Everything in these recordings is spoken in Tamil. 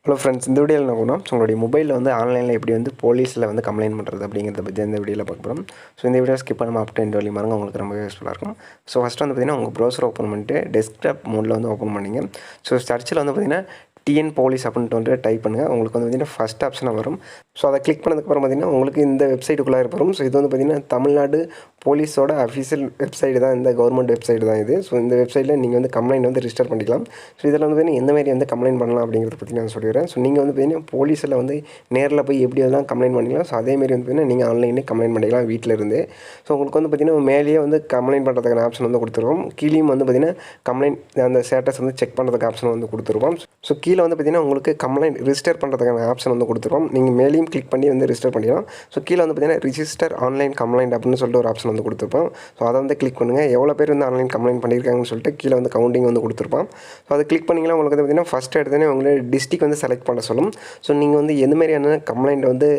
ஹலோ ஃப்ரெண்ட்ஸ், இந்த வீடியோவில் என்ன பண்ணோம், உங்களுடைய மொபைலில் வந்து ஆன்லைனில் எப்படி வந்து போலீஸில் வந்து கம்ப்ளைண்ட் பண்ணுறது அப்படிங்கிறத பற்றி இந்த வீடியோவில் பார்க்க போகிறோம். ஸோ இந்த வீடியோ ஸ்கிப் பண்ணாமல் அப் டு எண்ட் வரையும் பாருங்க, உங்களுக்கு ரொம்ப யூஸ்ஃபுல்லாக இருக்கும். ஸோ ஃபஸ்ட்டு வந்து பார்த்திங்கன்னா உங்கள் ப்ரௌசர் ஓப்பன் பண்ணிட்டு டெஸ்க்டாப் மோடில் வந்து ஓப்பன் பண்ணிங்க. ஸோ சர்ச்சில் வந்து பார்த்திங்கன்னா டிஎன் போலீஸ் அப்படின்ட்டு வந்து டைப் பண்ணுங்கள். உங்களுக்கு வந்து பார்த்திங்கன்னா ஃபஸ்ட் ஆப்ஷனாக வரும். ஸோ அதை கிளிக் பண்ணதுக்கப்புறம் பார்த்திங்கன்னா உங்களுக்கு இந்த வெப்சைட்டுக்குள்ளே வரும். ஸோ இது வந்து பார்த்திங்கன்னா தமிழ்நாடு போலீஸோட அஃபிஷியல் வெப்சைட்டு தான், இந்த கவர்மெண்ட் வெப்சைட் தான் இது. ஸோ இந்த வெப்சைட்டில் நீங்கள் வந்து கம்ப்ளைண்ட் வந்து ரிஜிஸ்டர் பண்ணிக்கலாம். ஸோ இதில் வந்து பார்த்திங்கன்னா எந்த மாதிரி வந்து கம்ப்ளைண்ட் பண்ணலாம் அப்படிங்கிறத பற்றி நான் சொல்லிடுறேன். ஸோ நீங்கள் வந்து பார்த்திங்கன்னா போலீஸில் வந்து நேரில் போய் எப்படி எல்லாம் கம்ப்ளைண்ட் பண்ணிக்கலாம். ஸோ அதேமாரி வந்து பார்த்திங்கன்னா நீங்கள் ஆன்லைனே கம்ப்ளைண்ட் பண்ணிக்கலாம் வீட்டில் இருந்து. ஸோ உங்களுக்கு வந்து பார்த்திங்கன்னா மேலேயே வந்து கம்ப்ளைண்ட் பண்ணுறதுக்கான ஆப்ஷன் வந்து கொடுத்துருவோம். கீழேயும் வந்து பார்த்திங்கன்னா கம்ப்ளைண்ட் அந்த ஸ்டேட்டஸ் வந்து செக் பண்ணுறதுக்கு ஆப்ஷன் வந்து கொடுத்துருவோம். ஸோ கீழே வந்து பார்த்திங்கன்னா உங்களுக்கு கம்ப்ளைண்ட் ரிஜிஸ்டர் பண்ணுறதுக்கான ஆப்ஷன் வந்து கொடுத்துருவோம். நீங்கள் மேலேயும் கிளிக் பண்ணி வந்து ரிஜிஸ்டர் பண்ணிக்கலாம். ஸோ கீழே வந்து பார்த்திங்கன்னா ரிஜிஸ்டர் ஆன்லைன் கம்ப்ளைண்ட் அப்படின்னு சொல்லிட்டு ஒரு ஆப்ஷன் வந்து கொடுத்துருப்போம். ஸோ அதை வந்து கிளிக் பண்ணுங்கள். எவ்வளோ பேர் வந்து ஆன்லைன் கம்ப்ளைண்ட் பண்ணியிருக்காங்கன்னு சொல்லிட்டு கீழே வந்து கவுண்டிங் வந்து கொடுத்துருப்போம். ஸோ அதை கிளிக் பண்ணிங்கன்னா உங்களுக்கு வந்து பார்த்திங்கன்னா ஃபஸ்ட் எடுத்தோடனே உங்களுடைய டிஸ்ட்ரிக்ட் வந்து செலக்ட் பண்ண சொல்லும். ஸோ நீங்கள் வந்து எந்த மாதிரியான கம்ப்ளைண்ட் வந்து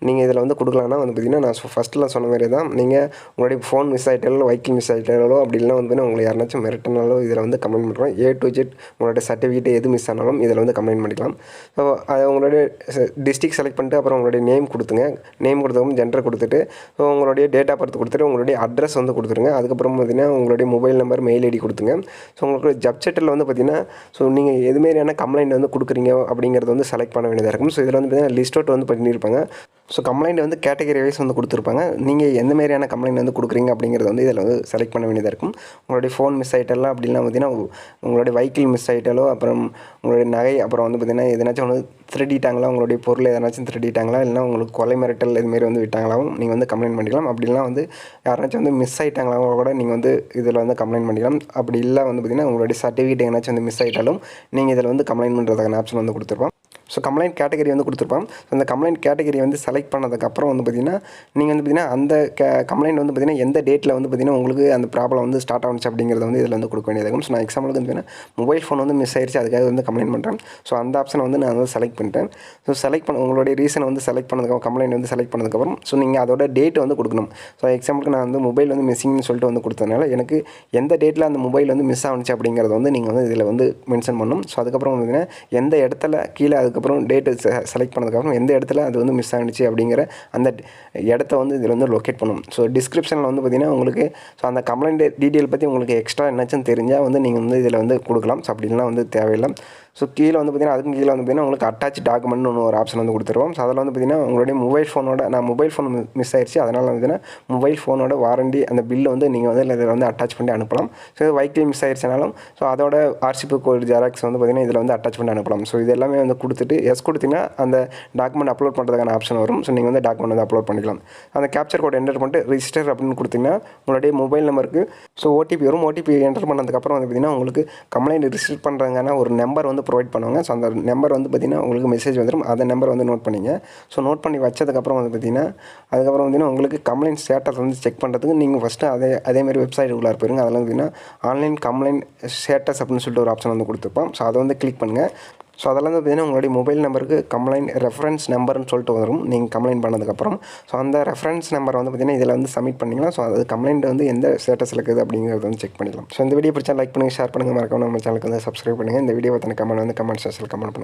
நீங்கள் இதில் வந்து கொடுக்கலாம்னா வந்து பார்த்திங்கன்னா நான் ஃபஸ்ட்டில் சொன்ன மாதிரி தான், நீங்கள் உங்களுடைய ஃபோன் மிஸ் ஆகிட்டாலோ வெஹிக்கிள் மிஸ் ஆகிட்டாலோ அப்படி இல்லைனா வந்து உங்களை யாருனாச்சும் மிரட்டினாலோ இதில் வந்து கம்ப்ளைண்ட் பண்ணுறோம். A to Z உங்களுடைய சர்டிஃபிகேட் எது மிஸ் ஆனாலும் இதில் வந்து கம்ப்ளைண்ட் பண்ணிக்கலாம். ஸோ அதை உங்களுடைய டிஸ்ட்ரிக்ட் செலக்ட் பண்ணிட்டு அப்புறம் உங்களுடைய நேம் கொடுத்துங்க. நேம் கொடுத்தவங்க ஜென்டர் கொடுத்துட்டு ஸோ உங்களுடைய டேட் ஆஃப் பர்த் கொடுத்துட்டு உங்களுடைய அட்ரஸ் வந்து கொடுத்துருங்க. அதுக்கப்புறம் பார்த்திங்கன்னா உங்களுடைய மொபைல் நம்பர், மெயில் ஐடி கொடுத்துங்க. ஸோ உங்களுக்கு ஜப்செட்டில் வந்து பார்த்திங்கன்னா ஸோ நீங்கள் எது மாதிரியான கம்ப்ளைண்ட் வந்து கொடுக்குறீங்க அப்படிங்கிறது வந்து செலக்ட் பண்ண வேண்டியதாக இருக்கும். ஸோ இதில் வந்து பார்த்திங்கன்னா லிஸ்ட் அவுட் வந்து பண்ணியிருப்பாங்க. ஸோ கம்ப்ளைண்ட் வந்து கேட்டகரி வைஸ் வந்து கொடுத்துருப்பாங்க. நீங்கள் எந்த மாதிரியான கம்ப்ளைண்ட் வந்து கொடுக்குறீங்க அப்படிங்கிறது வந்து இதில் வந்து செலக்ட் பண்ண வேண்டியதாக இருக்கும். உங்களுடைய ஃபோன் மிஸ் ஆகிட்டாலோ அப்படின்னா பார்த்திங்கன்னா உங்களுடைய வெஹிக்கிள் மிஸ் ஆகிட்டாலோ அப்புறம் உங்களுடைய நகை, அப்புறம் வந்து பார்த்திங்கன்னா எதனாச்சும் ஒன்று திருடிட்டாங்களா, உங்களுடைய பொருள் எதனாச்சும் திருடிட்டாங்களா, இல்லைனா உங்களுக்கு கொலை மிரட்டல் இதுமாரி வந்து விட்டாங்களாவும் நீங்கள் வந்து கம்ப்ளைண்ட் பண்ணிக்கலாம். அப்படின்னா வந்து யாராச்சும் வந்து மிஸ் ஆகிட்டாங்களா கூட நீங்கள் வந்து இதில் வந்து கம்ப்ளைண்ட் பண்ணிக்கலாம். அப்படி இல்லை வந்து பார்த்திங்கன்னா உங்களுடைய சர்டிஃபிகேட் எதனாச்சும் வந்து மிஸ் ஆகிட்டாலும் நீங்கள் இதில் வந்து கம்ப்ளைண்ட் பண்ணுறதுக்கான ஆப்ஷன் வந்து கொடுத்துருப்போம். ஸோ கம்ப்ளைண்ட் கேட்டகரி வந்து கொடுத்துருப்போம். ஸோ அந்த கம்ப்ளைண்ட் கேட்டகரி வந்து செலக்ட் பண்ணதுக்கப்புறம் வந்து பார்த்திங்கன்னா நீங்கள் வந்து பார்த்திங்கன்னா அந்த கம்ப்ளைண்ட் வந்து பார்த்திங்கன்னா எந்த டேட்டில் வந்து பார்த்திங்கன்னா உங்களுக்கு அந்த ப்ராப்ளம் வந்து ஸ்டார்ட் ஆகிச்சு அப்படிங்கிறத வந்து இதில் வந்து கொடுக்க வேண்டியதாகும். ஸோ நான் எக்ஸாம்பிளுக்கு வந்து பார்த்திங்கன்னா மொபைல் ஃபோன் வந்து மிஸ் ஆயிடுச்சு, அதுக்காக வந்து கம்ப்ளைண்ட் பண்ணுறேன். ஸோ அந்த ஆப்ஷனை வந்து நான் வந்து செலக்ட் பண்ணிட்டேன். ஸோ செலக்ட் பண்ண உங்களுடைய ரீசனை வந்து செலக்ட் பண்ணதுக்கப்புறம் கம்ப்ளைண்ட் வந்து செலக்ட் பண்ணதுக்கப்புறம் ஸோ நீங்கள் அதோட டேட் வந்து கொடுக்கணும். ஸோ எக்ஸாம்பிளுக்கு நான் வந்து மொபைல் வந்து மிஸ்ஸிங்னு சொல்லிட்டு வந்து கொடுத்ததுனால எனக்கு எந்த டேட்டில் அந்த மொபைல் வந்து மிஸ் ஆகிச்சு அப்படிங்கிறத வந்து நீங்கள் வந்து இதில் வந்து மென்ஷன் பண்ணணும். ஸோ அதுக்கப்புறம் வந்து பார்த்திங்கன்னா எந்த இடத்துல கீழே அதுக்கப்புறம் டேட்டு செலக்ட் பண்ணதுக்கப்புறம் எந்த இடத்துல அது வந்து மிஸ் ஆகிடுச்சு அப்படிங்கிற அந்த இடத்த வந்து இதில் வந்து லொக்கேட் பண்ணணும். ஸோ டிஸ்கிரிப்ஷனில் வந்து பார்த்திங்கன்னா உங்களுக்கு ஸோ அந்த கம்ப்ளைண்ட் டீட்டெயில் பற்றி உங்களுக்கு எக்ஸ்ட்ரா என்னாச்சும் தெரிஞ்சால் வந்து நீங்கள் வந்து இதில் வந்து கொடுக்கலாம். ஸோ அப்படின்லாம் வந்து தேவையில்லை. ஸோ கீழே வந்து பார்த்திங்கன்னா அதுக்கும் கீழே வந்து பார்த்திங்கன்னா உங்களுக்கு அட்டாச் டாக்குமெண்ட்னு ஒரு ஆப்ஷன் வந்து கொடுத்துருவோம். ஸோ அதில் வந்து பார்த்திங்கன்னா உங்களுடைய மொபைல் ஃபோனோட நான் மொபைல் ஃபோன் மிஸ் ஆயிடுச்சு, அதனால் வந்து மொபைல் ஃபோனோட வாரண்டி அந்த பில்லு வந்து நீங்கள் வந்து இதில் வந்து அட்டாச் பண்ணி அனுப்பலாம். ஸோ வெஹிக்கிள் மிஸ் ஆயிடுச்சுனாலும் ஸோ அதோட ஆர்சி புக் ஒரு ஜெராக்ஸ் வந்து பார்த்திங்கன்னா இதில் வந்து அட்டாச் பண்ணி அனுப்பலாம். ஸோ இது எல்லாமே வந்து கொடுத்துட்டு எஸ் கொடுத்திங்கன்னா அந்த டாக்குமெண்ட் அப்லோட் பண்ணுறதுக்கான ஆப்ஷன் வரும். ஸோ நீங்கள் வந்து டாக்குமெண்ட் வந்து அப்லோட் பண்ணிக்கலாம். அந்த கேப்சர் கோட் என்டர் பண்ணிட்டு ரிஜிஸ்டர் அப்படின்னு கொடுத்திங்கன்னா உங்களுடைய மொபைல் நம்பருக்கு ஸோ ஓடிபி வரும். ஓடிபி என்டர் பண்ணதுக்கப்புறம் வந்து பார்த்திங்கன்னா உங்களுக்கு கம்ப்ளைண்ட் ரிஜிஸ்டர் பண்ணுறாங்கன்னா ஒரு நம்பர் வந்து ப்ரொவைட் பண்ணுவாங்க. ஸோ அந்த நம்பர் வந்து பார்த்திங்கன்னா உங்களுக்கு மெசேஜ் வந்துடும். அந்த நம்பர் வந்து நோட் பண்ணிங்க. ஸோ நோட் பண்ணி வச்சதுக்கப்புறம் வந்து பார்த்திங்கன்னா அதுக்கப்புறம் பார்த்திங்கன்னா உங்களுக்கு கம்ப்ளைண்ட் ஸ்டேட்டஸ் வந்து செக் பண்ணுறதுக்கு நீங்கள் ஃபஸ்ட்டு அதேமாதிரி வெப்சைட் உள்ளார போயிருங்க. அதில் வந்து பார்த்திங்கன்னா ஆன்லைன் கம்ப்ளைண்ட் ஸ்டேட்டஸ் அப்படின்னு சொல்லிட்டு ஒரு ஆப்ஷன் வந்து கொடுத்துருப்போம். ஸோ அதை வந்து கிளிக் பண்ணுங்கள். ஸோ அதெல்லாம் வந்து பார்த்திங்கன்னா உங்களுடைய மொபைல் நம்பருக்கு கம்ப்ளைண்ட் ரெஃபரன்ஸ் நம்பர்னு சொல்லிட்டு வரும் நீங்கள் கம்ப்ளைண்ட் பண்ணதுக்கப்புறம். ஸோ அந்த ரெஃபரன்ஸ் நம்பரை வந்து பார்த்திங்கன்னா இதில் வந்து சப்மிட் பண்ணிக்கலாம். ஸோ அது கம்ப்ளைண்ட் வந்து எந்த ஸ்டேட்டஸில் இருக்குது அப்படிங்கிறத வந்து செக் பண்ணிக்கலாம். ஸோ இந்த வீடியோ பிடிச்சா லைக் பண்ணுங்கள், ஷேர் பண்ணுங்கள், மறக்காம நம்ம சேனலுக்கு வந்து சப்ஸ்கிரைப் பண்ணுங்கள். இந்த வீடியோ பற்றின கமெண்ட் வந்து கமெண்ட் செக்ஷனில் கமெண்ட் பண்ணுங்கள்.